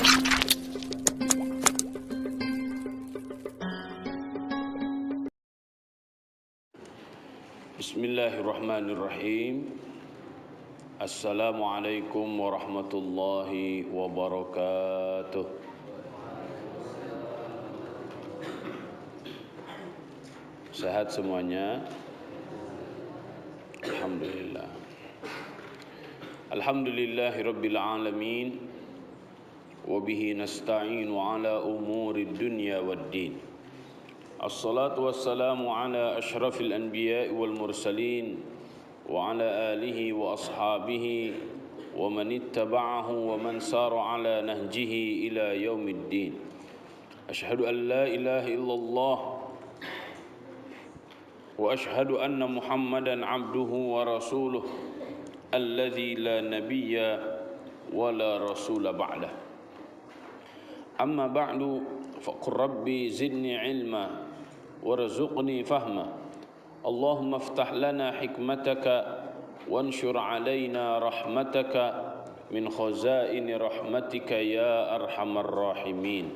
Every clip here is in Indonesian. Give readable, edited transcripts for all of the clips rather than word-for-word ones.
Bismillahirrahmanirrahim. Assalamualaikum warahmatullahi wabarakatuh. Sehat semuanya? Alhamdulillah. Alhamdulillahirabbil alamin. Wa bihi nasta'inu ala umurid dunya waddin. Assalatu wassalamu ala ashrafil anbiya'i wal mursalin wa ala alihi wa ashabihi wa man ittaba'ahu wa man sara ala nahjihi ila yaumiddin. Ashhadu an la ilaha illallah wa ashhadu anna Muhammadan abduhu wa rasuluh alladzi la nabiyya wa la rasula ba'dah. Amma ba'du faqur rabbi zidni ilma warzuqni fahma. Allahumma iftah lana hikmataka wanshur alaina rahmataka min khazaini rahmatika ya arhamar rahimin.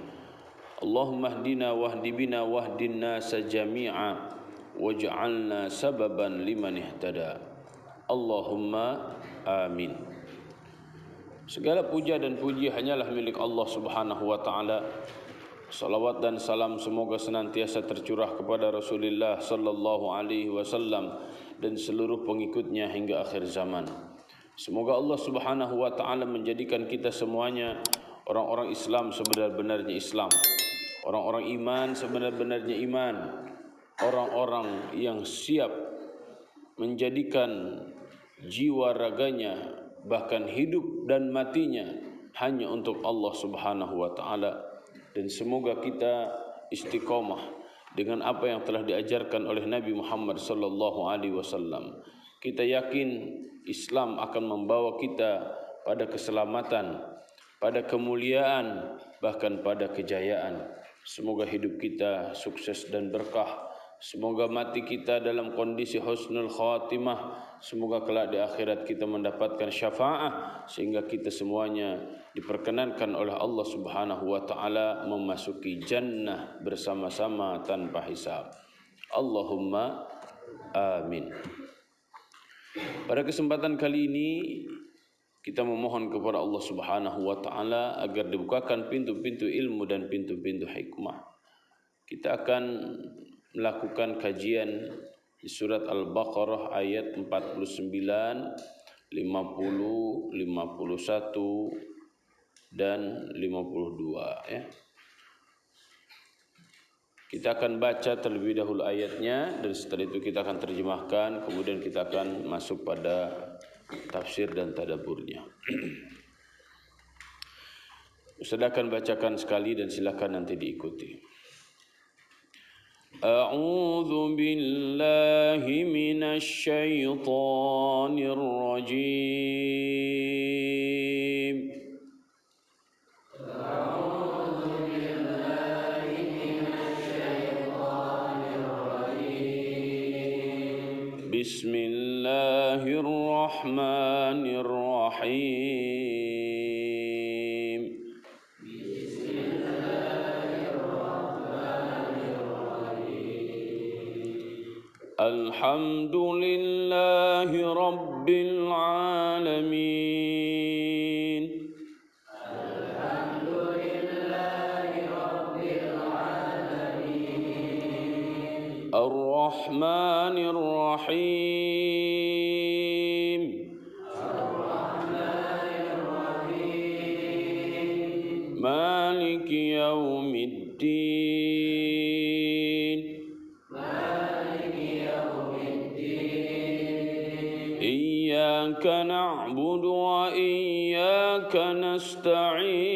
Allahumma hdina wahdi bina wahdin nasa jami'a waj'alna sababan liman ihtada. Allahumma amin. Segala puja dan puji hanyalah milik Allah Subhanahu wa taala. Salawat dan salam semoga senantiasa tercurah kepada Rasulullah sallallahu alaihi wasallam dan seluruh pengikutnya hingga akhir zaman. Semoga Allah Subhanahu wa taala menjadikan kita semuanya orang-orang Islam sebenar-benarnya Islam, orang-orang iman sebenar-benarnya iman, orang-orang yang siap menjadikan jiwa raganya bahkan hidup dan matinya hanya untuk Allah Subhanahu wa taala. Dan semoga kita istiqomah dengan apa yang telah diajarkan oleh Nabi Muhammad sallallahu alaihi wasallam. Kita yakin Islam akan membawa kita pada keselamatan, pada kemuliaan, bahkan pada kejayaan. Semoga hidup kita sukses dan berkah. Semoga mati kita dalam kondisi husnul khatimah. Semoga kelak di akhirat kita mendapatkan syafaat sehingga kita semuanya diperkenankan oleh Allah Subhanahu wa taala memasuki jannah bersama-sama tanpa hisab. Allahumma amin. Pada kesempatan kali ini kita memohon kepada Allah Subhanahu wa taala agar dibukakan pintu-pintu ilmu dan pintu-pintu hikmah. Kita akan melakukan kajian di surat Al-Baqarah ayat 49, 50, 51 dan 52 ya. Kita akan baca terlebih dahulu ayatnya dan setelah itu kita akan terjemahkan, kemudian kita akan masuk pada tafsir dan tadaburnya. Ustaz akan bacakan sekali dan silakan nanti diikuti. A'udzu billahi minasy syaithanir rajim. A'udzu billahi minasy syaithanir rajim. Bismillahirrahmanirrahim. Alhamdulillahi Rabbil Alamin. Alhamdulillahi Rabbil Alamin. Ar-Rahmanir Rahim. Ar-Rahmanir Rahim. Maliki Yaumiddin. إياك نعبد وإياك نستعين.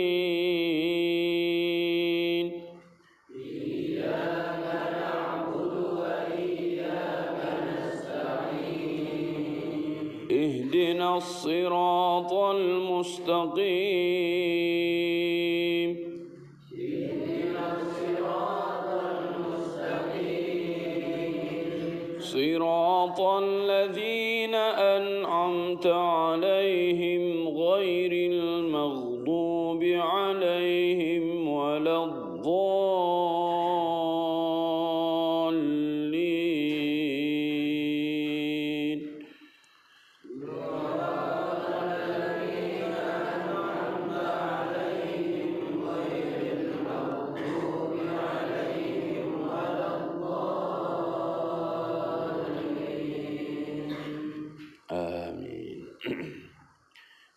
إياك نعبد وإياك نستعين. اهدنا الصراط المستقيم. اهدنا الصراط المستقيم. صراط الذين أنعمت عليهم غير المغضوب عليهم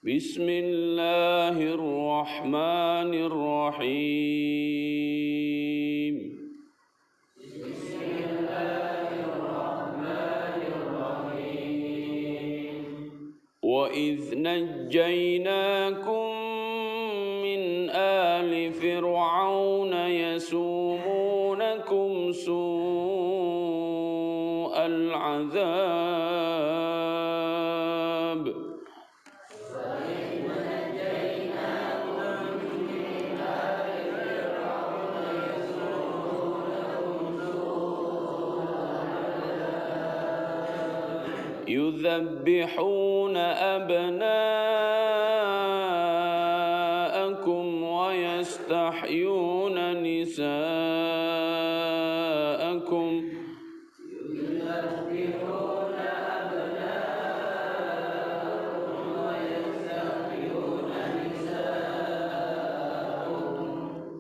Bismillahirrahmanirrahim. Wa idh najjaynakum min ali fir'auna yasumunakum su'al azab. يذبحون أبناءكم ويستحيون نساءكم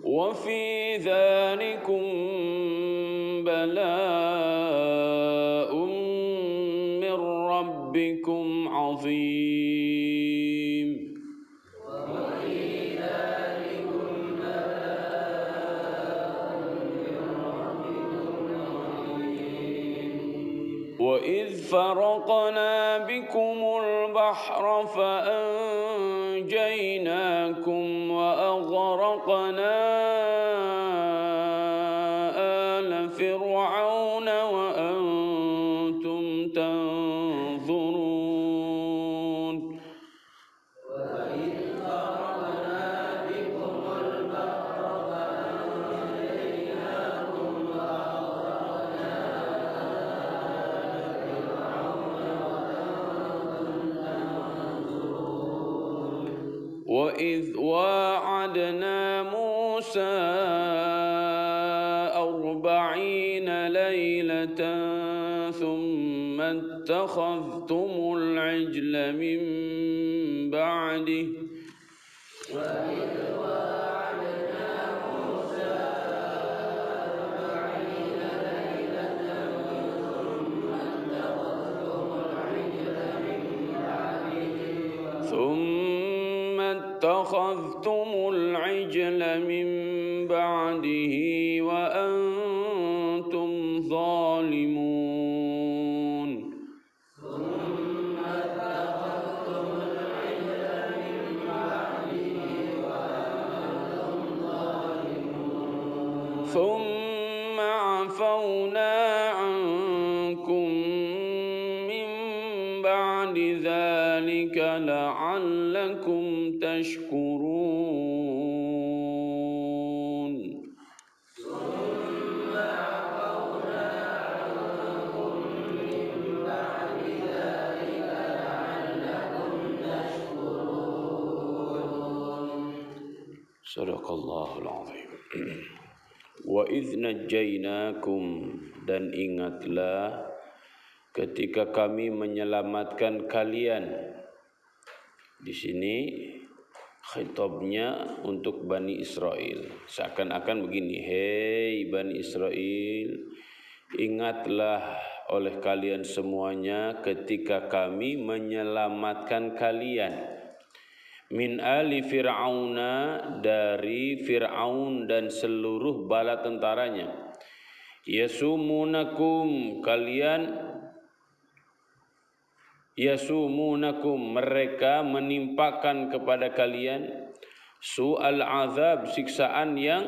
وفي ذلكم بلاء من ربكم عظيم. وإذ فرقنا بكم البحر فأنجيناكم وأغرقنا آل فرعون وأنتم تنظرون. وإذ واعدنا موسى 40 ليلة ثم اتخذتم العجل من بعده وأنتم ظالمون. ثم عفونا عنكم من بعد ذلك لعلكم تشكرون. Sadaqallahul azim. Wa idh najjaynakum, dan ingatlah ketika kami menyelamatkan kalian. Di sini khitabnya untuk Bani Israel. Seakan-akan begini, hei Bani Israel, ingatlah oleh kalian semuanya ketika kami menyelamatkan kalian. Min ali fir'auna, dari Fir'aun dan seluruh bala tentaranya. Yasumunakum, mereka menimpakan kepada kalian su'al azab, siksaan yang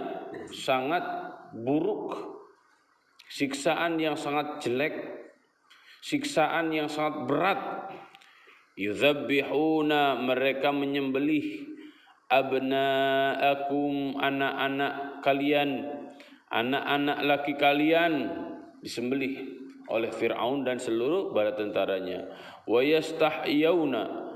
sangat buruk, siksaan yang sangat jelek, siksaan yang sangat berat. Yudzabbihuna, mereka menyembelih abna'akum, anak-anak kalian, anak-anak laki kalian disembelih oleh Fir'aun dan seluruh bala tentaranya. Wa yastahyawna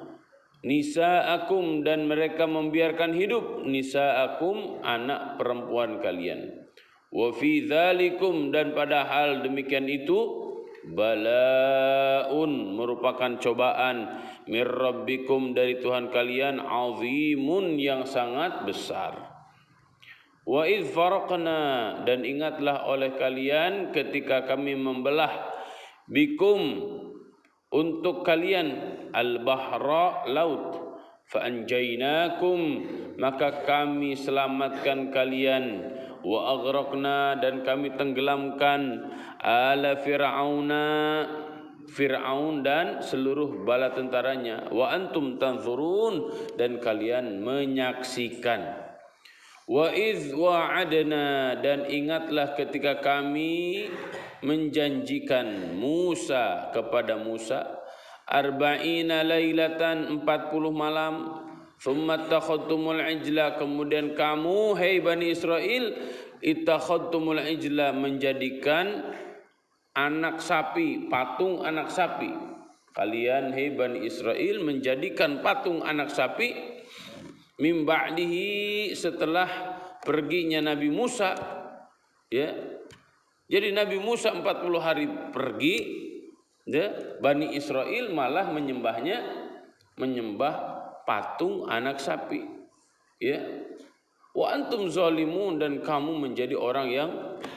nisa'akum, dan mereka membiarkan hidup nisa'akum, anak perempuan kalian. Wa fi dzalikum, dan pada hal demikian itu balaun, merupakan cobaan, mir rabbikum, dari Tuhan kalian, azimun, yang sangat besar. Wa idh faraqna, dan ingatlah oleh kalian ketika kami membelah bikum, untuk kalian, al-bahra, laut, fa anjaynakum, maka kami selamatkan kalian, wa aghraqna, dan kami tenggelamkan ala Fir'aun dan seluruh bala tentaranya, wa antum tanzurun, dan kalian menyaksikan. Wa idz wa'adna, dan ingatlah ketika kami menjanjikan kepada Musa arba'ina lailatan, 40 malam, thumma takhadtumul ijla, kemudian kamu hai Bani Israel ittakhadtumul ijla, menjadikan anak sapi, patung anak sapi. Kalian hai Bani Israel menjadikan patung anak sapi mim ba'dihi, setelah perginya Nabi Musa, ya. Jadi Nabi Musa 40 hari pergi, ya, Bani Israel malah menyembah patung anak sapi, ya. Wa antum zalimun, dan kamu menjadi orang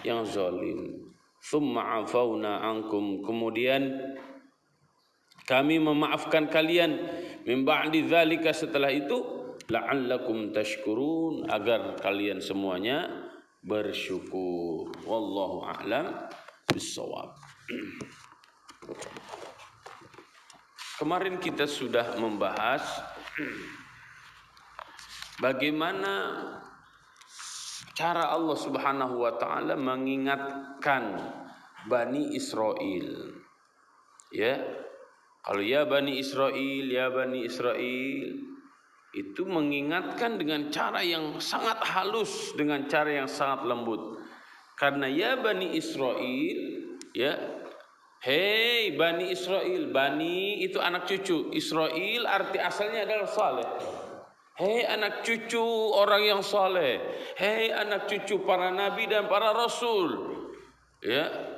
yang zalim. Tsumma afauna ankum, kemudian kami memaafkan kalian, min ba'di dzalika, setelah itu, la'allakum tashkurun, agar kalian semuanya bersyukur. Wallahu a'lam bissawab. Kemarin kita sudah membahas bagaimana cara Allah Subhanahu wa taala mengingatkan Bani Israel. Ya. Kalau ya Bani Israel itu mengingatkan dengan cara yang sangat halus, dengan cara yang sangat lembut. Karena ya Bani Israel, ya, hei Bani Israel, Bani itu anak cucu, Israel arti asalnya adalah saleh. Hei anak cucu orang yang saleh, hei anak cucu para nabi dan para rasul, ya.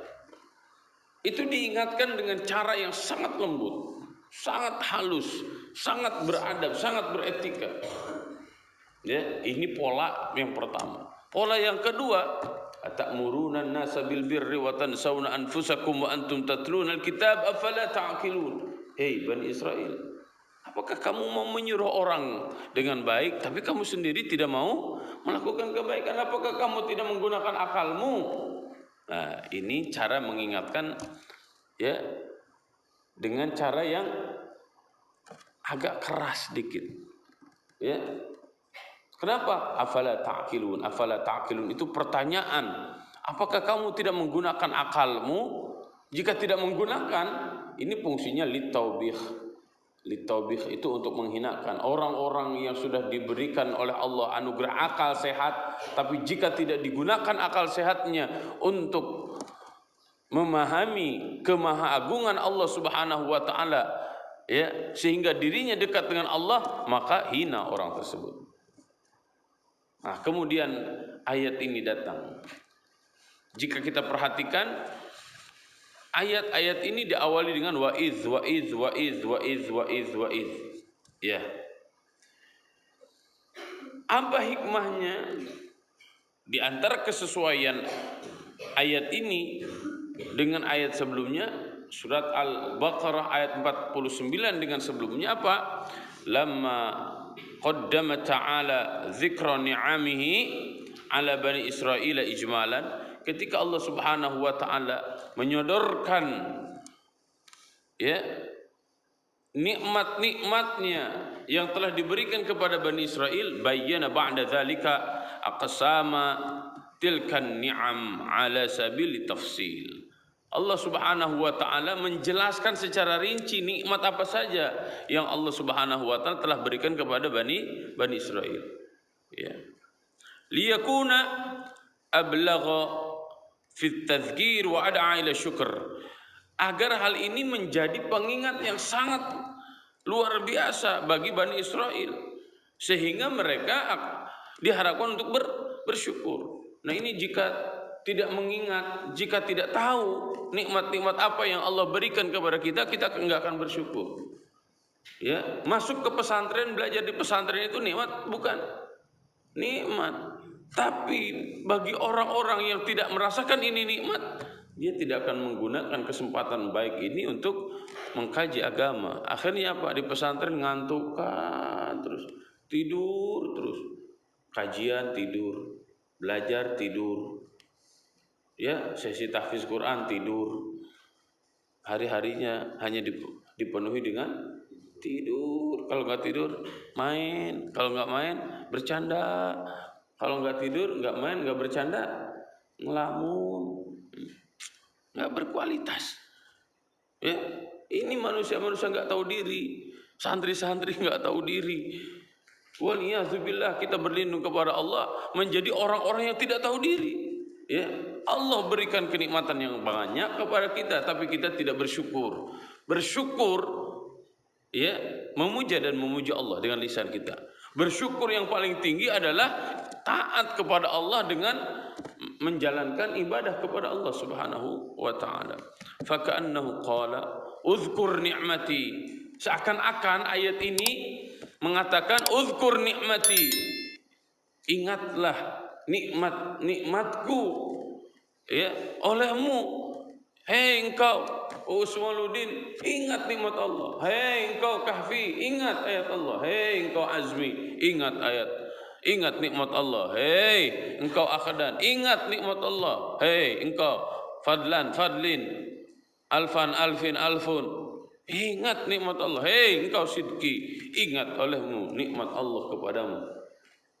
Itu diingatkan dengan cara yang sangat lembut, sangat halus, sangat beradab, sangat beretika. Ya, ini pola yang pertama. Pola yang kedua, atamuruna an-nasa bil birri wa tansawna anfusakum wa antum tatluna al-kitab afala ta'qilun. Hei Bani Israel, apakah kamu mau menyuruh orang dengan baik tapi kamu sendiri tidak mau melakukan kebaikan? Apakah kamu tidak menggunakan akalmu? Nah, ini cara mengingatkan, ya, dengan cara yang agak keras sedikit. Ya. Kenapa? Afala ta'qilun. Afala ta'qilun itu pertanyaan. Apakah kamu tidak menggunakan akalmu? Jika tidak menggunakan, ini fungsinya litaubih. Litaubih itu untuk menghinakan orang-orang yang sudah diberikan oleh Allah anugerah akal sehat, tapi jika tidak digunakan akal sehatnya untuk memahami kemahaagungan Allah Subhanahu wa taala, ya, sehingga dirinya dekat dengan Allah, maka hina orang tersebut. Nah, kemudian ayat ini datang. Jika kita perhatikan, ayat-ayat ini diawali dengan wa'iz. Ya. Apa hikmahnya? Di antara kesesuaian ayat ini dengan ayat sebelumnya, surat Al-Baqarah ayat 49 dengan sebelumnya apa? Lamma qaddama ta'ala dzikra ni'amihi ala Bani Israil ijmalan, ketika Allah Subhanahu wa taala menyodorkan, ya, nikmat-nikmatnya yang telah diberikan kepada Bani Israel, bayyana ba'da dzalika aqsama tilkan ni'am ala sabili tafsil. Allah Subhanahu wa taala menjelaskan secara rinci nikmat apa saja yang Allah Subhanahu wa taala telah berikan kepada Bani Israel. Ya. Liyakuna ablagha fi tadzkir wa ad'a ila syukr. Agar hal ini menjadi pengingat yang sangat luar biasa bagi Bani Israel, sehingga mereka diharapkan untuk bersyukur. Nah, ini jika tidak mengingat, jika tidak tahu nikmat-nikmat apa yang Allah berikan kepada kita, kita enggak akan bersyukur. Ya, masuk ke pesantren, belajar di pesantren itu nikmat? Bukan nikmat. Tapi bagi orang-orang yang tidak merasakan ini nikmat, dia tidak akan menggunakan kesempatan baik ini untuk mengkaji agama. Akhirnya apa? Di pesantren ngantuk kan terus, tidur terus, kajian tidur, belajar tidur, ya sesi tahfiz Quran tidur, hari-harinya hanya dipenuhi dengan tidur. Kalau nggak tidur main, kalau nggak main bercanda, kalau nggak tidur nggak main nggak bercanda ngelamun, nggak berkualitas. Ya, ini manusia-manusia nggak tahu diri, santri-santri nggak tahu diri. Waliyahzubillah, kita berlindung kepada Allah menjadi orang-orang yang tidak tahu diri. Ya, Allah berikan kenikmatan yang banyak kepada kita, tapi kita tidak bersyukur. Bersyukur, ya, memuja dan memuja Allah dengan lisan kita. Bersyukur yang paling tinggi adalah taat kepada Allah dengan menjalankan ibadah kepada Allah Subhanahu wa taala. Faka'annahu qala uzkur ni'mati. Seakan-akan ayat ini mengatakan uzkur nikmati, ingatlah nikmatku ya olehmu. Hei engkau Usmaluddin, ingat nikmat Allah. Hei engkau Kahfi, ingat ayat Allah. Hei engkau Azmi, ingat nikmat Allah. Hei engkau Akhdan, ingat nikmat Allah. Hei engkau Fadlin, Alfun, ingat nikmat Allah. Hei engkau Sidki, ingat olehmu nikmat Allah kepadamu.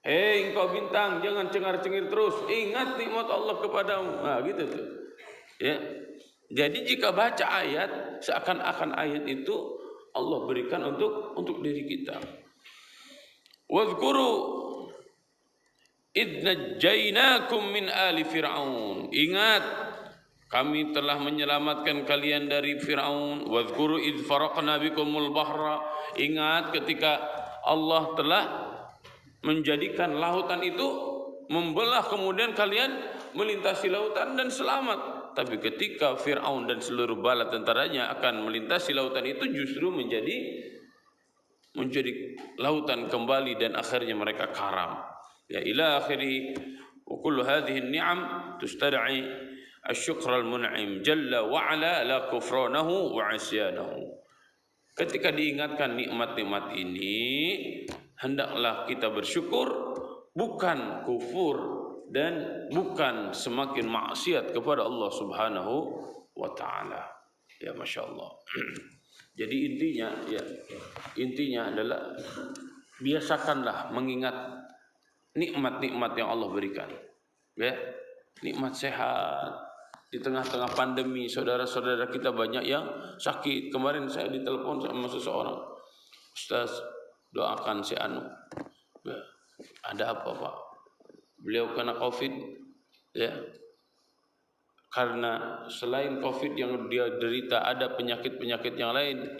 Hei engkau Bintang, jangan cengar-cengir terus, ingat nikmat Allah kepadamu. Nah gitu tuh. Ya. Jadi jika baca ayat, seakan-akan ayat itu Allah berikan untuk diri kita. Wadhkuru idh najjaynakum min ali fir'aun. Ingat, kami telah menyelamatkan kalian dari Fir'aun. Wadhkuru idh faraqna bikumul bahra. Ingat ketika Allah telah menjadikan lautan itu membelah, kemudian kalian melintasi lautan dan selamat. Tapi ketika Fir'aun dan seluruh bala tentaranya akan melintasi lautan itu, justru menjadi lautan kembali dan akhirnya mereka karam. Ya ila akhiri wa kullu hadhihi an-ni'am tustad'i asy-syukra al-mun'im jalla wa ala la kufranahu wa 'isyanahu. Ketika diingatkan nikmat-nikmat ini, hendaklah kita bersyukur, bukan kufur dan bukan semakin maksiat kepada Allah Subhanahu wa taala. Ya masyaallah. Jadi intinya adalah biasakanlah mengingat nikmat-nikmat yang Allah berikan. Ya, nikmat sehat. Di tengah-tengah pandemi, saudara-saudara kita banyak yang sakit. Kemarin saya ditelepon sama seseorang, Ustaz, doakan si Anu. Ya, ada apa Pak? Beliau kena COVID, ya. Karena selain COVID yang dia derita, ada penyakit-penyakit yang lain.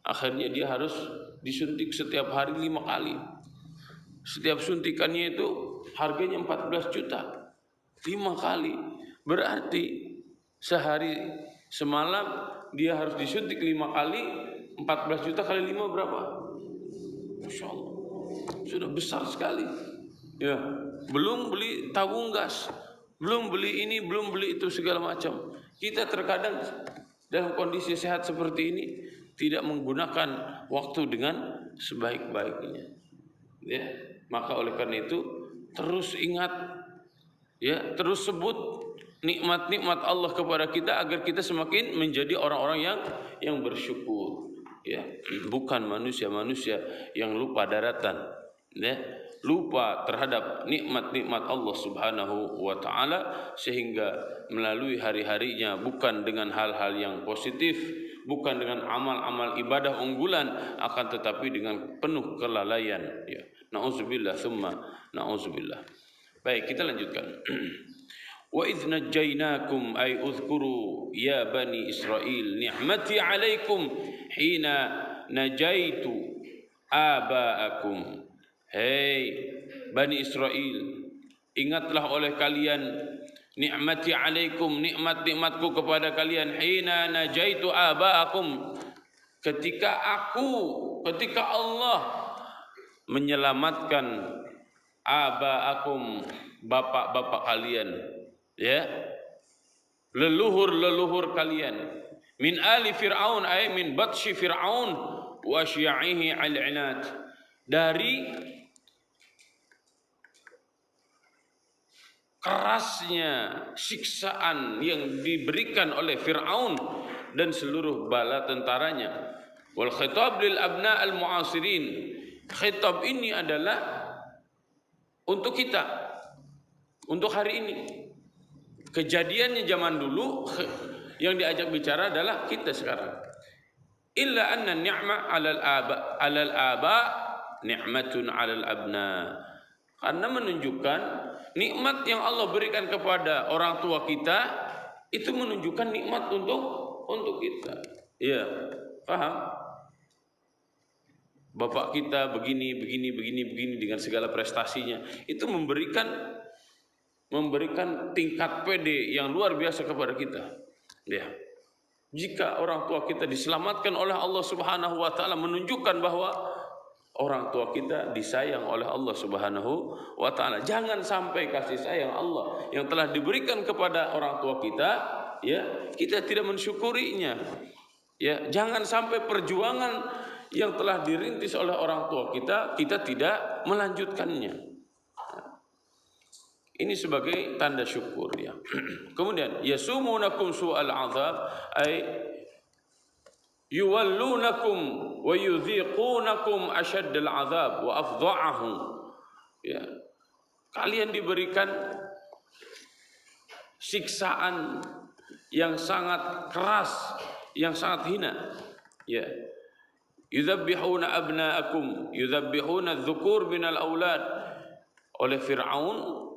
Akhirnya dia harus disuntik setiap hari 5 kali. Setiap suntikannya itu harganya 14 juta. 5 kali. Berarti sehari semalam dia harus disuntik 5 kali. 14 juta kali 5 berapa? Masya Allah, sudah besar sekali. Ya, belum beli tabung gas, belum beli ini, belum beli itu, segala macam. Kita terkadang dalam kondisi sehat seperti ini tidak menggunakan waktu dengan sebaik-baiknya. Ya, maka oleh karena itu terus ingat, ya, terus sebut nikmat-nikmat Allah kepada kita agar kita semakin menjadi orang-orang yang bersyukur. Ya, bukan manusia-manusia yang lupa daratan, ya, lupa terhadap nikmat-nikmat Allah Subhanahu wa taala, sehingga melalui hari-harinya bukan dengan hal-hal yang positif, bukan dengan amal-amal ibadah unggulan, akan tetapi dengan penuh kelalaian. Ya, nauzubillah tsumma nauzubillah. Baik, kita lanjutkan. Wa idz najjaynakum ay uzkuru ya bani Israil ni'mati 'alaikum hina najaitu aba'akum. Hei Bani Israel, ingatlah oleh kalian ni'mati 'alaikum, nikmat-nikmatku kepada kalian, hina najaitu aba'akum, ketika Allah menyelamatkan aba'akum, bapak-bapak kalian, ya, leluhur-leluhur kalian, min ali fir'aun ay min batshi fir'aun wa syi'ihi al-'inat, dari kerasnya siksaan yang diberikan oleh Fir'aun dan seluruh bala tentaranya. Wal khitab lil abna al mu'asirin, khitab ini adalah untuk kita, untuk hari ini. Kejadiannya zaman dulu yang diajak bicara adalah kita sekarang. Illa anna ni'ma 'alal aba ni'matun 'alal abna, karena menunjukkan nikmat yang Allah berikan kepada orang tua kita itu menunjukkan nikmat untuk kita. Iya, paham? Bapak kita begini dengan segala prestasinya, itu memberikan tingkat pede yang luar biasa kepada kita. Ya. Jika orang tua kita diselamatkan oleh Allah Subhanahu wa taala, menunjukkan bahwa orang tua kita disayang oleh Allah Subhanahu wa taala. Jangan sampai kasih sayang Allah yang telah diberikan kepada orang tua kita, ya, kita tidak mensyukurinya. Ya, jangan sampai perjuangan yang telah dirintis oleh orang tua kita tidak melanjutkannya. Ini sebagai tanda syukur, ya. Kemudian yasumunakum su'al azab, ay yuwallunakum wa yudhiqunakum asyaddal azab wa afdha'ahu. Ya. Kalian diberikan siksaan yang sangat keras, yang sangat hina. Ya. Yudhabbihuna abna'akum, yudhabbihuna adh-dhukur minal aulad. Oleh Fir'aun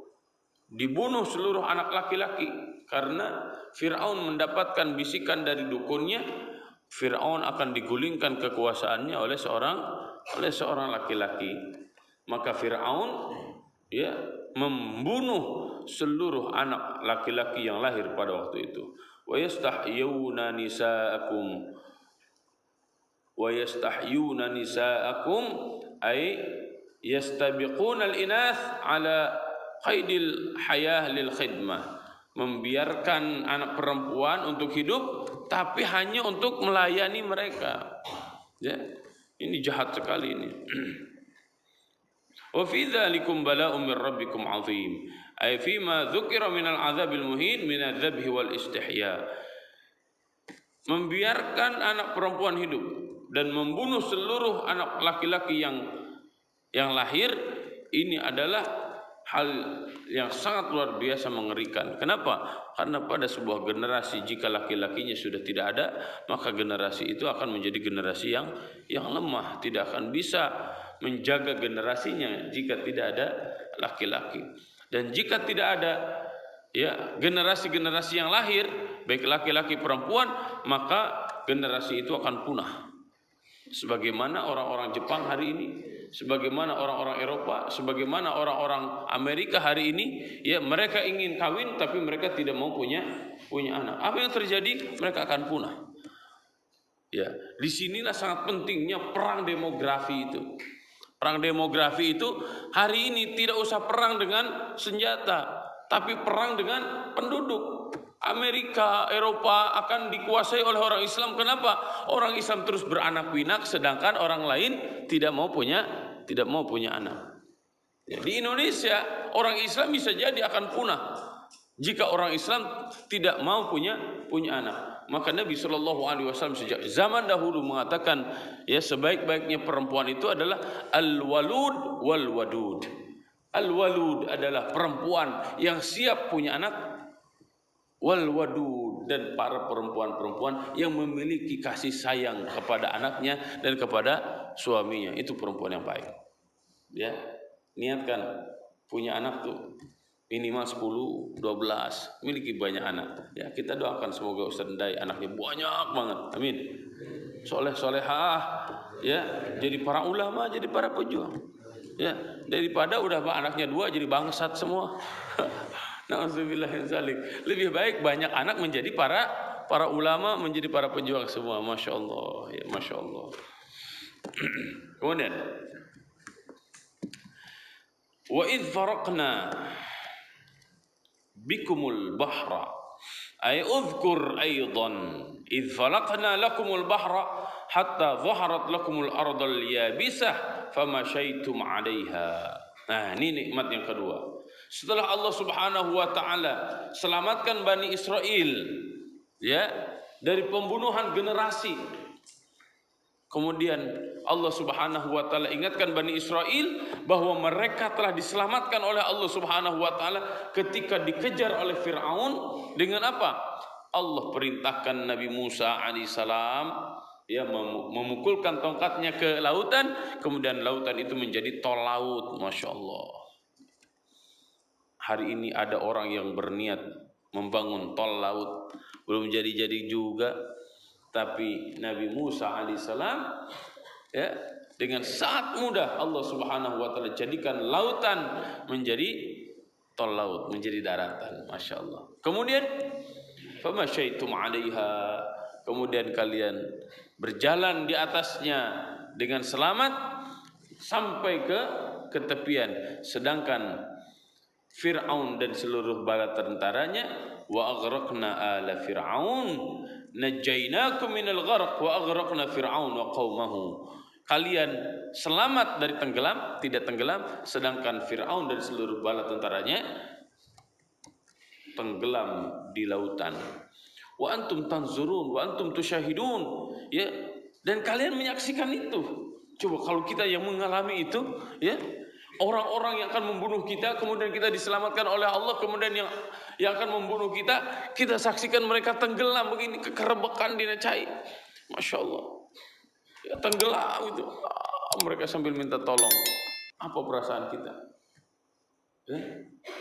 dibunuh seluruh anak laki-laki karena Fir'aun mendapatkan bisikan dari dukunnya Fir'aun akan digulingkan kekuasaannya oleh seorang laki-laki. Maka Fir'aun, ya, membunuh seluruh anak laki-laki yang lahir pada waktu itu. Wa yastahyuna nisa'akum ay yastabiquna al-inath ala qaidil hayah lil khidmah, membiarkan anak perempuan untuk hidup tapi hanya untuk melayani mereka. Ya, ini jahat sekali ini. Wa fi dzalikum bala'un min rabbikum 'azim, ay fi ma dzukira min al-'adzabil muhin min adz-dzabhi wal istihya. Membiarkan anak perempuan hidup dan membunuh seluruh anak laki-laki yang lahir, ini adalah hal yang sangat luar biasa mengerikan. Kenapa? Karena pada sebuah generasi jika laki-lakinya sudah tidak ada, maka generasi itu akan menjadi generasi yang lemah, tidak akan bisa menjaga generasinya jika tidak ada laki-laki. Dan jika tidak ada, ya, generasi-generasi yang lahir baik laki-laki perempuan, maka generasi itu akan punah. Sebagaimana orang-orang Jepang hari ini, sebagaimana orang-orang Eropa, sebagaimana orang-orang Amerika hari ini, ya, mereka ingin kawin tapi mereka tidak mau punya anak. Apa yang terjadi? Mereka akan punah. Ya, disinilah sangat pentingnya perang demografi itu. Perang demografi itu hari ini tidak usah perang dengan senjata, tapi perang dengan penduduk. Amerika, Eropa akan dikuasai oleh orang Islam. Kenapa? Orang Islam terus beranak pinak, sedangkan orang lain tidak mau punya anak. Ya, di Indonesia orang Islam bisa jadi akan punah jika orang Islam tidak mau punya anak. Maka Nabi SAW sejak zaman dahulu mengatakan, ya, sebaik-baiknya perempuan itu adalah al-walud wal wadud. Al-walud adalah perempuan yang siap punya anak, wal wadud, dan para perempuan-perempuan yang memiliki kasih sayang kepada anaknya dan kepada suaminya. Itu perempuan yang baik. Ya, niatkan punya anak tuh minimal 10, 12, miliki banyak anak. Ya, kita doakan semoga Ustaz Ndai anaknya banyak banget. Amin. Soleh-solehah, ya, jadi para ulama, jadi para pejuang. Ya, daripada udah anaknya 2 jadi bangsat semua. Na'udzubillah min dzalik. Lebih baik banyak anak menjadi para ulama, menjadi para pejuang semua. Masya Allah, ya, Masya Allah. Kemudian, wa idh faraqna bikumul bahra, ay udhkur aidan idh falaqna lakumul bahra hatta dhaharat lakumul ardal yabisah famashaitum 'alaiha. Nah, ini nikmat yang kedua. Setelah Allah Subhanahu wa taala selamatkan Bani Israel ya dari pembunuhan generasi, kemudian Allah Subhanahu wa taala ingatkan Bani Israel bahwa mereka telah diselamatkan oleh Allah Subhanahu wa taala ketika dikejar oleh Firaun dengan apa? Allah perintahkan Nabi Musa alaihissalam ya memukulkan tongkatnya ke lautan, kemudian lautan itu menjadi tol laut. Masya Allah. Hari ini ada orang yang berniat membangun tol laut, belum jadi-jadi juga, tapi Nabi Musa alaihissalam ya dengan sangat mudah Allah Subhanahu wa taala jadikan lautan menjadi tol laut, menjadi daratan. Masya Allah. Kemudian famasyaitum 'alaiha, kemudian kalian berjalan di atasnya dengan selamat sampai ke tepian, sedangkan Fir'aun dan seluruh bala tentaranya wa aghraqna ala fir'aun najainakum minal gharq wa aghraqna fir'aun wa qaumahu. Kalian selamat dari tenggelam, tidak tenggelam, sedangkan Fir'aun dan seluruh bala tentaranya tenggelam di lautan. Wa antum tanzurun wa antum tusyahidun, ya, dan kalian menyaksikan itu. Coba kalau kita yang mengalami itu, ya, orang-orang yang akan membunuh kita, kemudian kita diselamatkan oleh Allah, kemudian yang akan membunuh kita, kita saksikan mereka tenggelam begini, kekerebekan dinecai. Masya Allah. Ya, tenggelam itu. Mereka sambil minta tolong. Apa perasaan kita? Ya?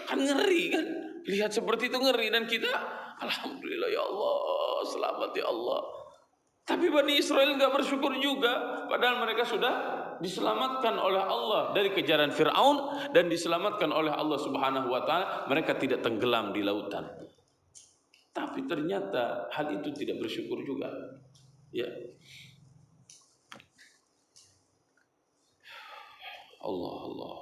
Kan ngeri kan? Lihat seperti itu ngeri, dan kita alhamdulillah ya Allah, selamat ya Allah. Tapi Bani Israel nggak bersyukur juga, padahal mereka sudah diselamatkan oleh Allah dari kejaran Fir'aun dan diselamatkan oleh Allah Subhanahu wa taala, mereka tidak tenggelam di lautan. Tapi ternyata hal itu tidak bersyukur juga. Ya. Allah Allah.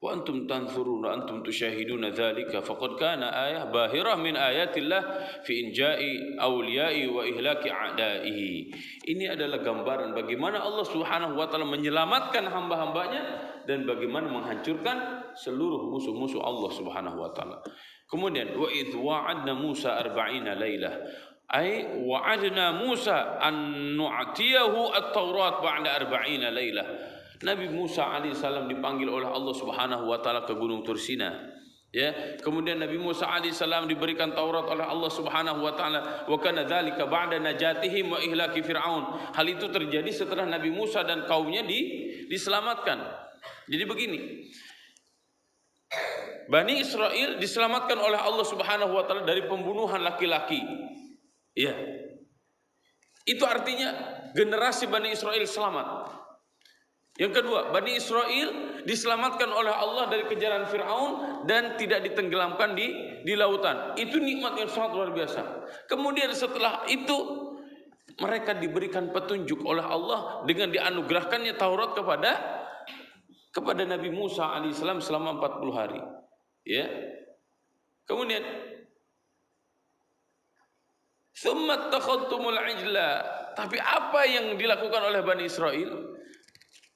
Wa antum tanzurun wa antum tusyahiduna dzalika faqad kana ayah bahirah min ayatillah fi inja'i awliya'i wa ihlaki a'da'ihi. Ini adalah gambaran bagaimana Allah Subhanahu wa taala menyelamatkan hamba-hambanya dan bagaimana menghancurkan seluruh musuh-musuh Allah Subhanahu wa taala. Kemudian wa idh wa'adna Musa 40 lailah, ay wa'adna Musa an nu'tiyahu at-Taurat ba'da 40 lailah. Nabi Musa alaihissalam dipanggil oleh Allah Subhanahu wa taala ke Gunung Tursina. Ya, kemudian Nabi Musa alaihissalam diberikan Taurat oleh Allah Subhanahu wa taala. Wa kana dzalika ba'da najatihim wa ihlaki Fir'aun. Hal itu terjadi setelah Nabi Musa dan kaumnya diselamatkan. Jadi begini. Bani Israel diselamatkan oleh Allah Subhanahu wa taala dari pembunuhan laki-laki. Ya. Itu artinya generasi Bani Israel selamat. Yang kedua, Bani Israel diselamatkan oleh Allah dari kejaran Fir'aun dan tidak ditenggelamkan di lautan. Itu nikmat yang sangat luar biasa. Kemudian setelah itu mereka diberikan petunjuk oleh Allah dengan dianugerahkannya Taurat kepada Nabi Musa alaihissalam selama 40 hari. Ya. Kemudian tsumma takhadtumul ijla. Tapi apa yang dilakukan oleh Bani Israel?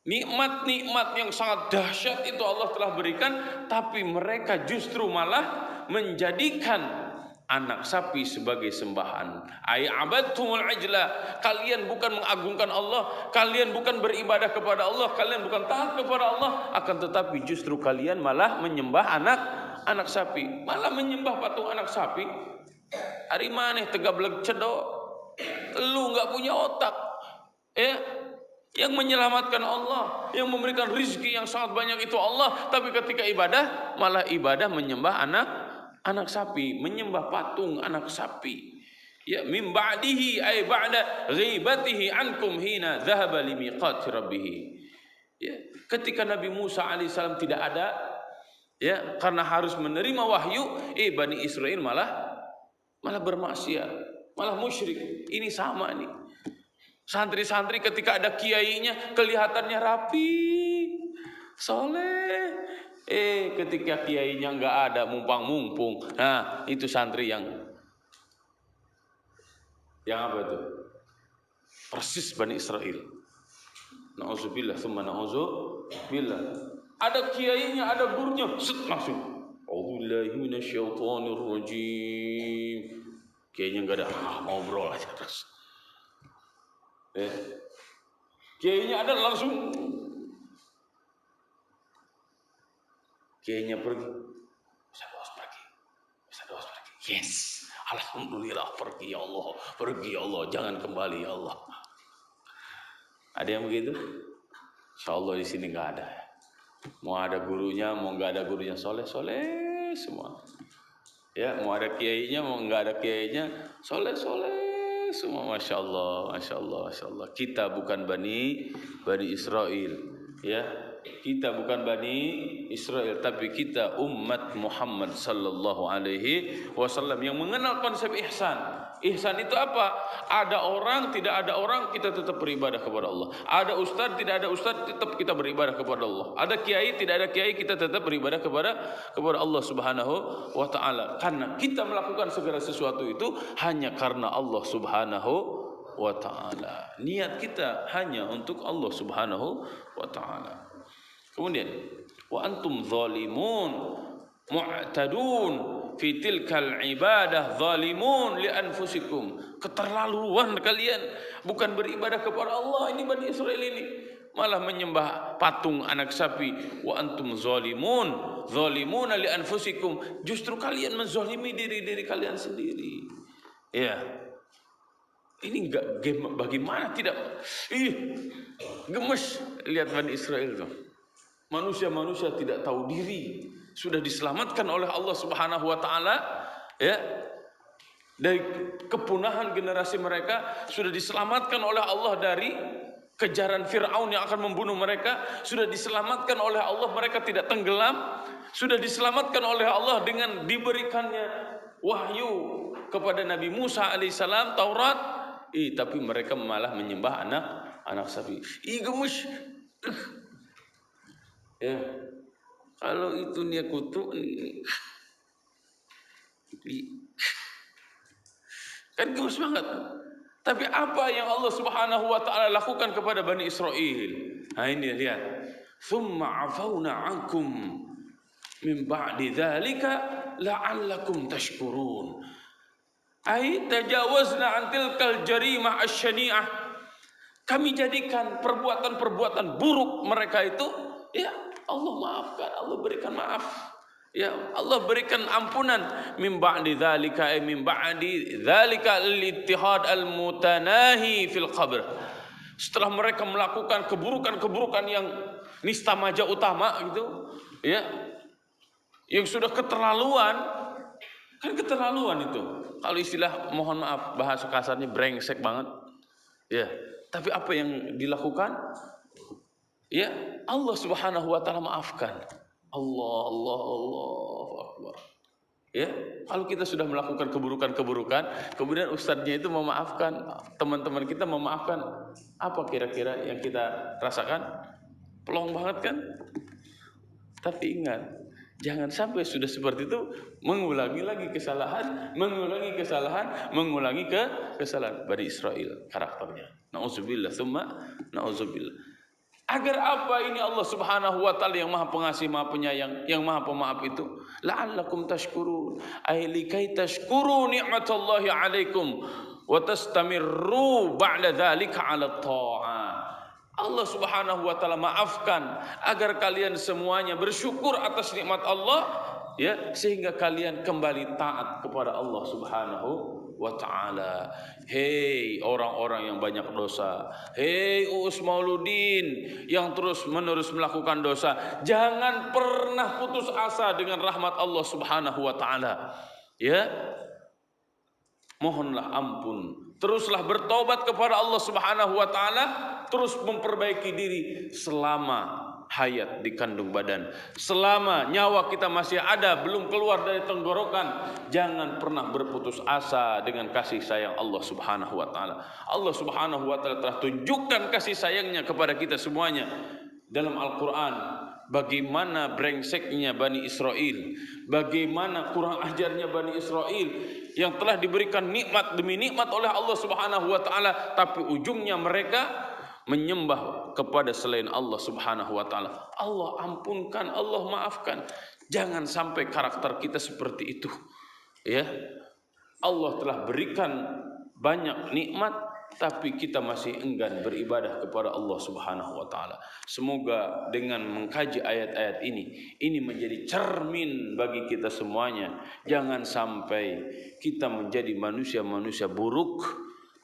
Nikmat-nikmat yang sangat dahsyat itu Allah telah berikan, tapi mereka justru malah menjadikan anak sapi sebagai sembahan. Ay abadtumul ajla, kalian bukan mengagungkan Allah, kalian bukan beribadah kepada Allah, kalian bukan taat kepada Allah, akan tetapi justru kalian malah menyembah anak sapi, malah menyembah patung anak sapi. Ari maneh tegableg cedok, lu nggak punya otak, ya. Yang menyelamatkan Allah, yang memberikan rizki yang sangat banyak itu Allah, tapi ketika ibadah malah ibadah menyembah anak sapi, menyembah patung anak sapi. Ya, min ba'dihi ay ba'da ghibatihi ankum hina dhahaba limiqati rabbih. Ya, ketika Nabi Musa alaihissalam tidak ada, ya, karena harus menerima wahyu, Bani Israel malah bermaksiat, malah musyrik. Ini sama nih. Santri-santri ketika ada kiainya kelihatannya rapi, soleh. Ketika kiainya nggak ada, mumpang-mumpung. Nah, itu santri yang Yang apa itu? Persis Bani Israel. Na'udzubillah, summa na'udzubillah. Ada kiainya, ada gurunya, langsung. A'udzubillahi minasyaitonir rajim. Kiainya enggak ada, ngobrol aja terus. Kiainya ada langsung. Kiainya pergi. Bisa doa pergi. Yes. Alhamdulillah, pergi ya Allah. Pergi ya Allah, jangan kembali ya Allah. Ada yang begitu? Insyaallah di sini enggak ada. Mau ada gurunya, mau enggak ada gurunya, soleh semua. Ya, mau ada kiainya, mau enggak ada kiainya, soleh semua. Masya Allah. Kita bukan Bani Israel. Ya, kita bukan Bani Israel, tapi kita umat Muhammad sallallahu alaihi wasallam yang mengenal konsep ihsan. Ihsan itu apa? Ada orang, tidak ada orang, kita tetap beribadah kepada Allah. Ada ustaz, tidak ada ustaz, tetap kita beribadah kepada Allah. Ada kiai, tidak ada kiai, kita tetap beribadah kepada Allah Subhanahu wa taala. Karena kita melakukan segala sesuatu itu hanya karena Allah Subhanahu wa taala. Niat kita hanya untuk Allah Subhanahu wa taala. Kemudian wa antum zalimun mu'tadun fi tilkal ibadah zalimun li anfusikum. Keterlaluan kalian, bukan beribadah kepada Allah ini Bani Israel ini, malah menyembah patung anak sapi. Wa antum zalimuna li anfusikum. Justru kalian menzalimi diri kalian sendiri. Ya. Ini enggak bagaimana tidak gemes lihat Bani Israel tuh. Manusia-manusia tidak tahu diri sudah diselamatkan oleh Allah Subhanahu wa taala, ya. Dari kepunahan generasi mereka sudah diselamatkan oleh Allah dari kejaran Firaun yang akan membunuh mereka, sudah diselamatkan oleh Allah mereka tidak tenggelam, sudah diselamatkan oleh Allah dengan diberikannya wahyu kepada Nabi Musa alaihissalam Taurat, tapi mereka malah menyembah anak sapi. Gemes. Ya, kalau itu niat kutu kan gemes banget. Tapi apa yang Allah Subhanahu wa taala lakukan kepada Bani Israel? Nah ini lihat. Tsumma afauna ankum min ba'di dzalika la'allakum tashkurun. Ai tajawazna an tilkal jarimah asy-syani'ah. Kami jadikan perbuatan-perbuatan buruk mereka itu, ya Allah maafkan, Allah berikan maaf. Ya Allah berikan ampunan. Min ba'di dzalika ay min ba'di dzalika al-ittihad al-mutanahi fil qabr. Setelah mereka melakukan keburukan-keburukan yang nista maja utama gitu, ya. Yang sudah keterlaluan. Kan keterlaluan itu. Kalau istilah mohon maaf bahasa kasarnya brengsek banget. Ya, tapi apa yang dilakukan? Ya, Allah Subhanahu wa taala maafkan. Allah Akbar. Ya, kalau kita sudah melakukan keburukan-keburukan, kemudian ustadznya itu memaafkan, teman-teman kita memaafkan, apa kira-kira yang kita rasakan? Plong banget kan? Tapi ingat, jangan sampai sudah seperti itu mengulangi lagi kesalahan. Bani Israel karakternya. Nauzubillah, tsumma nauzubillah. Agar apa ini Allah Subhanahu wa taala yang Maha Pengasih, Maha Penyayang, yang Maha Pemaaf itu, la'allakum tashkurun, ay likai tashkuru ni'matallahi 'alaikum wa tastamirru ba'da dzalika 'ala ta'ah. Allah Subhanahu wa taala maafkan agar kalian semuanya bersyukur atas nikmat Allah, ya, sehingga kalian kembali taat kepada Allah Subhanahu wa ta'ala. Hei orang-orang yang banyak dosa, hei Uus Mauludin yang terus menerus melakukan dosa, jangan pernah putus asa dengan rahmat Allah Subhanahu wa ta'ala. Ya, mohonlah ampun, teruslah bertobat kepada Allah Subhanahu wa ta'ala, terus memperbaiki diri selama hayat di kandung badan, selama nyawa kita masih ada, belum keluar dari tenggorokan. Jangan pernah berputus asa dengan kasih sayang Allah Subhanahu wa taala. Allah Subhanahu wa taala telah tunjukkan kasih sayangnya kepada kita semuanya dalam Al-Qur'an. bagaimana brengseknya Bani Israel, bagaimana kurang ajarnya Bani Israel yang telah diberikan nikmat demi nikmat oleh Allah Subhanahu wa taala, tapi ujungnya mereka menyembah kepada selain Allah Subhanahu wa taala. Allah ampunkan, Allah maafkan. Jangan sampai karakter kita seperti itu. Ya. Allah telah berikan banyak nikmat, tapi kita masih enggan beribadah kepada Allah Subhanahu wa taala. Semoga dengan mengkaji ayat-ayat ini menjadi cermin bagi kita semuanya. Jangan sampai kita menjadi manusia-manusia buruk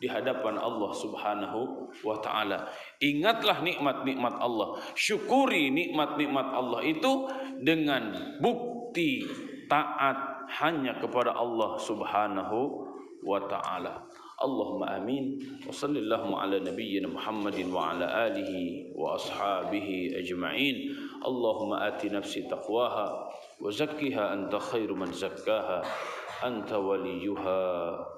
di hadapan Allah Subhanahu wa taala. Ingatlah nikmat-nikmat Allah, syukuri nikmat-nikmat Allah itu dengan bukti taat hanya kepada Allah Subhanahu wa taala. Allahumma amin. Wa sallallahu ala nabiyyina Muhammadin wa ala alihi wa ashabihi ajma'in. Allahumma ati nafsi taqwaha wa zakkiha anta khairu man zakkaha anta waliyuha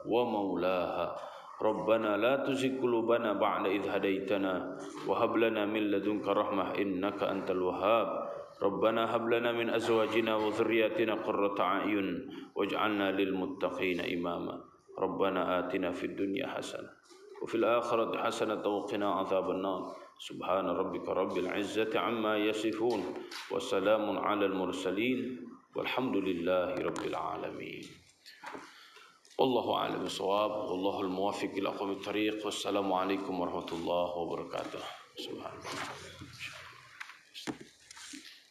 wa maulaha. Rabbana la tuzigh qulubana ba'da idh hadaitana wa hab lana min ladunka rahmah innaka antal wahhab. Rabbana hab lana min azwajina wa dhurriyyatina qurrata a'yun waj'alna lil muttaqina imama. Rabbana atina fid dunya hasanah wa fil akhirati hasanah wa qina adzaban nar. Subhana rabbika rabbil izzati amma yasifun wa salamun 'alal mursalin walhamdulillahi rabbil alamin. Wallahu a'lam bishawab, wallahul muwaffiq ila aqwamit thariq. Wassalamu alaikum warahmatullahi wabarakatuh. Subhanallah.